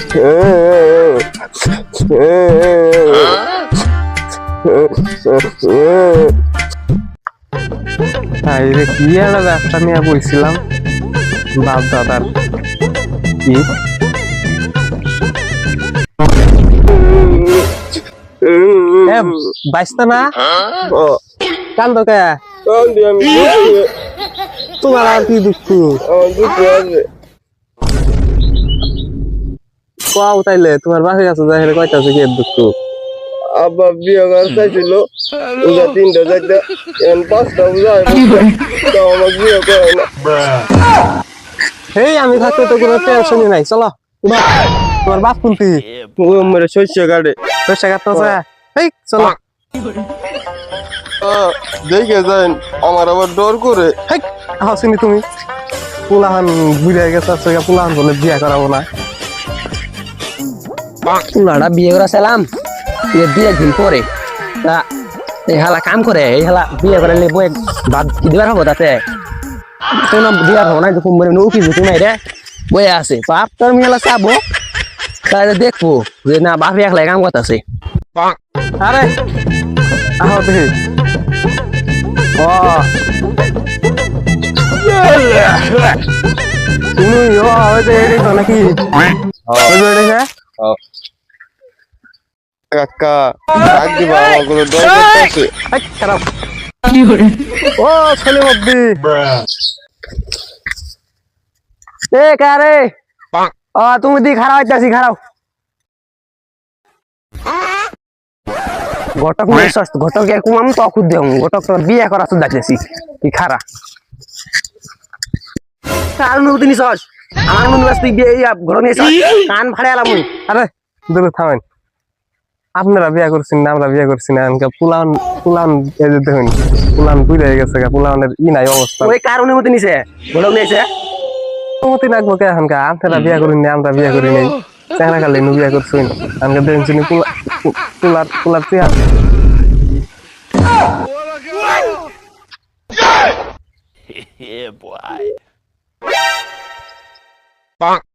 কি একটা ব্যবসা নিয়ে বলছিলাম বাপ দাদার কি বাইসতা না কান্দ কে তোমার আর কি দুঃখ কোয়াও তাইলে তোমার বাসে কাছে যাই কয়টা কি দুঃখ আব্বা বিয়ে করার চাইছিল তিনটা চারটা এখন পাঁচটা বুঝায় আমার বিয়ে করে না। এই আমি থাকতে তো কোনো টেনশনই নাই চলো তোমার বাপ কোনটি মেরে শস্য কাটে পয়সা কাটতেছে এই চলো দেখে যান আমার আবার ডর করে হাসিনি তুমি পুলাহান ঘুরে গেছে পুলাহান বলে বিয়ে করাবো না পুলাটা বিয়ে করা ছিলাম দিয়ে দিন পরে তা এই হালা কাম করে এই হালা বিয়ে করে বই ভাত দিবার হবো তাতে দিবার হবো না যখন নৌকি ঝুঁকি নাই রে বয়ে আছে বাপ তোর মেলা চাবো তাহলে দেখবো যে না বাপে একলাই কাম করতেছে আরে আহ দেখি তুমি নাকি কাকা ডাক দিবা আমাগুলো ডর করতেছে খারাপ ও ছেলে মধ্যে এ কারে তুমি দি খারাপ হইতাছি খারাপ ঘটক ঘটক এরকম আমি তো অখুদ দেব ঘটক তোর বিয়ে করা তো দেখতেছি কি খারাপ কারণ তুমি সস আমার মনে বাস তুই বিয়ে ঘর নিয়ে কান ফাড়ে আলাম আরে দূরে থামেন আপনারা বিয়ে করছেন না আমরা বিয়ে করছি না পুলান পুলান দেখুন পুলান বুঝে গেছে পুলানের ই নাই অবস্থা ওই কারণে মতো নিছে ঘটক নিয়েছে অনুমতি লাগবো কে এখনকার আপনারা বিয়ে করেন না আমরা বিয়ে করি নাই চেহারা খালি বিয়ে করছেন আমাকে দেখছেন পুলার পুলার চেহারা Yeah, boy. Bonk.